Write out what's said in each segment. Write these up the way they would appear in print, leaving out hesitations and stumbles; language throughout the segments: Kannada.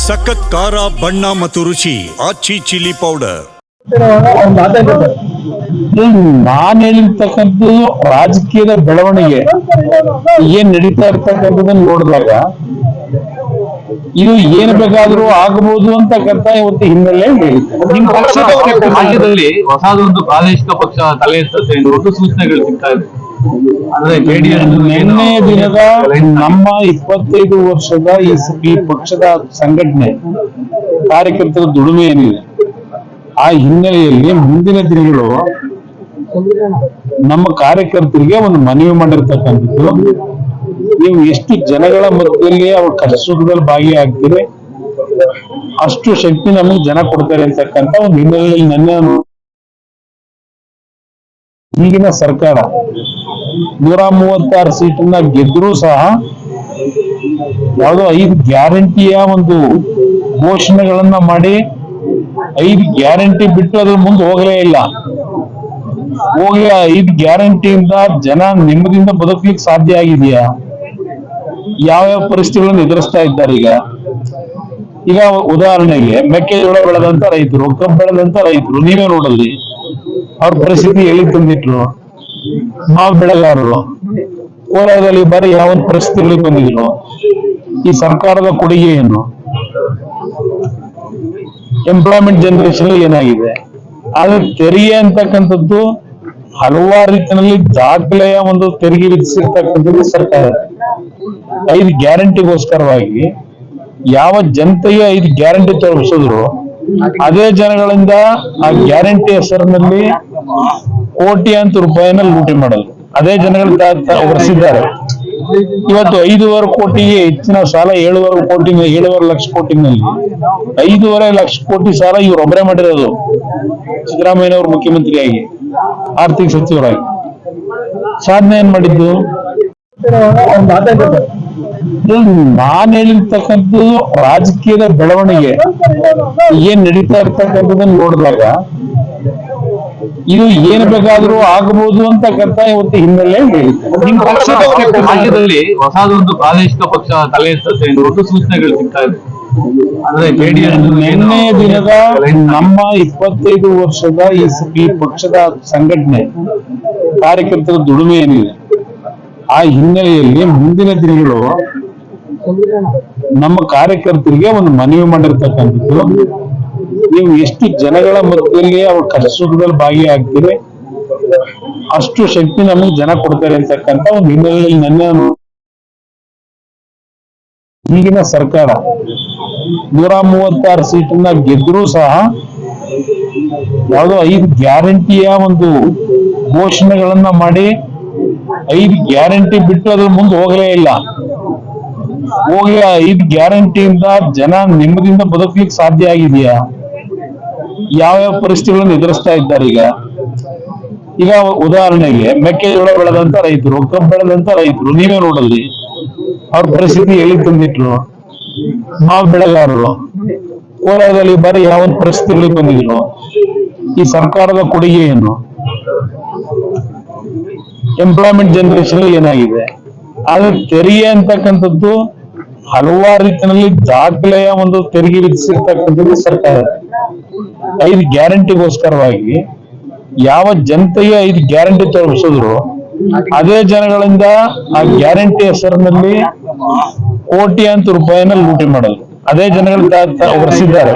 ಸಖತ್ ಖಾರ ಬಣ್ಣ ಮತ್ತು ರುಚಿ ಆಚಿ ಚಿಲ್ಲಿ ಪೌಡರ್. ನಾನ್ ಹೇಳಿರ್ತಕ್ಕಂಥದ್ದು ರಾಜಕೀಯದ ಬೆಳವಣಿಗೆ ಏನ್ ನಡೀತಾ ಇರ್ತಕ್ಕಂಥದ್ದನ್ನ ನೋಡಿದಾಗ ಇದು ಏನ್ ಬೇಕಾದ್ರೂ ಆಗಬಹುದು ಅಂತಕ್ಕಂಥ ಇವತ್ತು ಹಿನ್ನೆಲೆ ನಿಮ್ಮ ಪಕ್ಷದ ರಾಜ್ಯದಲ್ಲಿ ಹೊಸದೊಂದು ಪ್ರಾದೇಶಿಕ ಪಕ್ಷ ತಲೆ ಎತ್ತುತ್ತೆ ಎಂದು ಸೂಚನೆಗಳು ಸಿಗ್ತಾ ಇದೆ. ಅಂದ್ರೆ ಜೆಡಿಎಸ್ ನಿನ್ನೆ ದಿನದ ನಮ್ಮ 25 ವರ್ಷದ ಈ ಪಕ್ಷದ ಸಂಘಟನೆ ಕಾರ್ಯಕರ್ತರ ದುಡಿಮೆ ಏನಿದೆ ಆ ಹಿನ್ನೆಲೆಯಲ್ಲಿ ಮುಂದಿನ ದಿನಗಳು ನಮ್ಮ ಕಾರ್ಯಕರ್ತರಿಗೆ ಒಂದು ಮನವಿ ಮಾಡಿರ್ತಕ್ಕಂಥದ್ದು, ನೀವು ಎಷ್ಟು ಜನಗಳ ಮಧ್ಯದಲ್ಲಿ ಅವ್ರ ಕಷ್ಟ ಸುಖದಲ್ಲಿ ಭಾಗಿಯಾಗ್ತೀರಿ ಅಷ್ಟು ಶಕ್ತಿ ನಮಗೆ ಜನ ಕೊಡ್ತಾರೆ ಅಂತಕ್ಕಂಥ ಒಂದು ಹಿನ್ನೆಲೆಯಲ್ಲಿ ನನ್ನ ಈಗಿನ ಸರ್ಕಾರ 136 ಸೀಟನ್ನ ಗೆದ್ರೂ ಸಹ ಯಾವುದೋ 5 ಗ್ಯಾರಂಟಿಯ ಒಂದು ಘೋಷಣೆಗಳನ್ನ ಮಾಡಿ 5 ಗ್ಯಾರಂಟಿ ಬಿಟ್ಟು ಅದ್ರ ಮುಂದೆ ಹೋಗಲೇ ಇಲ್ಲ. ಹೋಗಿ 5 ಗ್ಯಾರಂಟಿಯಿಂದ ಜನ ನೆಮ್ಮದಿಯಿಂದ ಬದುಕಲಿಕ್ಕೆ ಸಾಧ್ಯ ಆಗಿದೆಯಾ? ಯಾವ್ಯಾವ ಪರಿಸ್ಥಿತಿಗಳನ್ನು ಎದುರಿಸ್ತಾ ಇದ್ದಾರೆ ಈಗ ಉದಾಹರಣೆಗೆ ಮೆಕ್ಕೆಜೋಳ ಬೆಳೆದಂತ ರೈತರು, ಕಬ್ಬು ಬೆಳೆದಂತ ರೈತರು ನೀವೇ ನೋಡಲ್ಲಿ ಅವ್ರ ಪರಿಸ್ಥಿತಿ ಎಲ್ಲಿ ತಂದಿಟ್ರು. ಮಾವು ಬೆಳೆಗಾರರು ಕೋಲಾರದಲ್ಲಿ ಬಾರಿ ಯಾವ ಪರಿಸ್ಥಿತಿಗಳಿಗೆ ಬಂದಿದ್ರು. ಈ ಸರ್ಕಾರದ ಕೊಡುಗೆ ಏನು? ಎಂಪ್ಲಾಯ್ಮೆಂಟ್ ಜನರೇಷನ್ ಏನಾಗಿದೆ? ಆದ್ರೆ ತೆರಿಗೆ ಅಂತಕ್ಕಂಥದ್ದು ಹಲವಾರು ರೀತಿಯಲ್ಲಿ ದಾಖಲೆಯ ಒಂದು ತೆರಿಗೆ ವಿಧಿಸಿರ್ತಕ್ಕಂಥದ್ದು ಸರ್ಕಾರ 5 ಗ್ಯಾರಂಟಿಗೋಸ್ಕರವಾಗಿ ಯಾವ ಜನತೆಗೆ 5 ಗ್ಯಾರಂಟಿ ತೋರಿಸಿದ್ರು ಅದೇ ಜನಗಳಿಂದ ಆ ಗ್ಯಾರಂಟಿ ಹೆಸರಿನಲ್ಲಿ ಕೋಟ್ಯಾಂತರ ರೂಪಾಯಿನ ಲೂಟಿ ಮಾಡಲು ಅದೇ ಜನಗಳು ಹೊರಿಸಿದ್ದಾರೆ. ಇವತ್ತು 5.5 ಕೋಟಿಗೆ ಹೆಚ್ಚಿನ ಸಾಲ 7.5 ಲಕ್ಷ ಕೋಟಿನಲ್ಲಿ 5.5 ಲಕ್ಷ ಕೋಟಿ ಸಾಲ ಇವ್ರೊಬ್ಬರೇ ಮಾಡಿರೋದು. ಸಿದ್ದರಾಮಯ್ಯನವರು ಮುಖ್ಯಮಂತ್ರಿಯಾಗಿ ಆರ್ಥಿಕ ಸಚಿವರಾಗಿ ಸಾಧನೆ ಏನ್ ಮಾಡಿದ್ದು? ನಾನ್ ಹೇಳಿರ್ತಕ್ಕಂಥದ್ದು ರಾಜಕೀಯದ ಬೆಳವಣಿಗೆ ಏನ್ ನಡೀತಾ ಇರ್ತಕ್ಕಂಥದ್ದನ್ನ ನೋಡಿದಾಗ ಇದು ಏನ್ ಬೇಕಾದ್ರೂ ಆಗಬಹುದು ಅಂತಕ್ಕಂಥ ಇವತ್ತು ಹಿನ್ನೆಲೆ ನಿಮ್ಮ ಪಕ್ಷದ ರಾಜ್ಯದಲ್ಲಿ ಹೊಸದೊಂದು ಪ್ರಾದೇಶಿಕ ಪಕ್ಷ ತಲೆ ಎತ್ತುತ್ತೆ ಎಂದು ಸೂಚನೆಗಳು ಸಿಗ್ತಾ ಇದೆ. ಅಂದ್ರೆ ಜೆಡಿಎಸ್ ನಿನ್ನೆ ದಿನದ ನಮ್ಮ 25 ವರ್ಷದ ಈ ಪಕ್ಷದ ಸಂಘಟನೆ ಕಾರ್ಯಕರ್ತರ ದುಡಿಮೆ ಏನಿದೆ ಆ ಹಿನ್ನೆಲೆಯಲ್ಲಿ ಮುಂದಿನ ದಿನಗಳು ನಮ್ಮ ಕಾರ್ಯಕರ್ತರಿಗೆ ಒಂದು ಮನವಿ ಮಾಡಿರ್ತಕ್ಕಂಥದ್ದು, ನೀವು ಎಷ್ಟು ಜನಗಳ ಮಧ್ಯದಲ್ಲಿ ಅವ್ರ ಕಷ್ಟ ಸುಖದಲ್ಲಿ ಭಾಗಿಯಾಗ್ತೀರಿ ಅಷ್ಟು ಶಕ್ತಿ ನಮಗೆ ಜನ ಕೊಡ್ತಾರೆ ಅಂತಕ್ಕಂಥ ಒಂದು ಹಿನ್ನೆಲೆಯಲ್ಲಿ ನನ್ನ ಈಗಿನ ಸರ್ಕಾರ 136 ಸೀಟನ್ನ ಗೆದ್ರೂ ಸಹ ಯಾವುದೋ 5 ಗ್ಯಾರಂಟಿಯ ಒಂದು ಘೋಷಣೆಗಳನ್ನ ಮಾಡಿ 5 ಗ್ಯಾರಂಟಿ ಬಿಟ್ಟು ಅದ್ರ ಮುಂದೆ ಹೋಗಲೇ ಇಲ್ಲ. ಹೋಗಿ 5 ಗ್ಯಾರಂಟಿಯಿಂದ ಜನ ನೆಮ್ಮದಿಯಿಂದ ಬದುಕಲಿಕ್ಕೆ ಸಾಧ್ಯ ಆಗಿದೆಯಾ? ಯಾವ್ಯಾವ ಪರಿಸ್ಥಿತಿಗಳನ್ನು ಎದುರಿಸ್ತಾ ಇದ್ದಾರೆ ಈಗ ಉದಾಹರಣೆಗೆ ಮೆಕ್ಕೆಜೋಳ ಬೆಳೆದಂತ ರೈತರು, ಕಬ್ಬು ಬೆಳೆದಂತ ರೈತರು ನೀವೇ ನೋಡಲ್ಲಿ ಅವ್ರ ಪರಿಸ್ಥಿತಿ ಎಲ್ಲಿ ತಂದಿಟ್ರು. ಮಾವು ಬೆಳೆಗಾರರು ಕೋಲಾರದಲ್ಲಿ ಬಾರಿ ಯಾವ ಪರಿಸ್ಥಿತಿಗಳಿಗೆ ಬಂದಿದ್ರು. ಈ ಸರ್ಕಾರದ ಕೊಡುಗೆ ಏನು? ಎಂಪ್ಲಾಯ್ಮೆಂಟ್ ಜನರೇಷನ್ ಏನಾಗಿದೆ? ಆದ್ರೆ ತೆರಿಗೆ ಅಂತಕ್ಕಂಥದ್ದು ಹಲವಾರು ರೀತಿಯಲ್ಲಿ ದಾಖಲೆಯ ಒಂದು ತೆರಿಗೆ ವಿಧಿಸಿರ್ತಕ್ಕಂಥದ್ದು ಸರ್ಕಾರ 5 ಗ್ಯಾರಂಟಿಗೋಸ್ಕರವಾಗಿ ಯಾವ ಜನತೆಗೆ 5 ಗ್ಯಾರಂಟಿ ತೋರಿಸಿದ್ರು ಅದೇ ಜನಗಳಿಂದ ಆ ಗ್ಯಾರಂಟಿ ಹೆಸರಿನಲ್ಲಿ ಕೋಟ್ಯಾಂತರ ರೂಪಾಯಿನ ಲೂಟಿ ಮಾಡಲು ಅದೇ ಜನಗಳು ಹೊರಿಸಿದ್ದಾರೆ.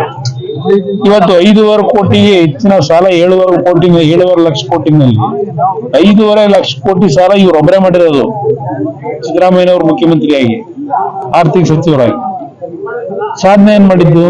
ಇವತ್ತು 5.5 ಕೋಟಿಗೆ ಹೆಚ್ಚಿನ ಸಾಲ 7.5 ಲಕ್ಷ ಕೋಟಿನಲ್ಲಿ 5.5 ಲಕ್ಷ ಕೋಟಿ ಸಾಲ ಇವ್ರೊಬ್ಬರೇ ಮಾಡಿರೋದು. ಸಿದ್ದರಾಮಯ್ಯನವರು ಮುಖ್ಯಮಂತ್ರಿಯಾಗಿ ಆರ್ಥಿಕ ಸಚಿವರಾಗಿ ಸಾಧನೆ ಏನ್ ಮಾಡಿದ್ದು?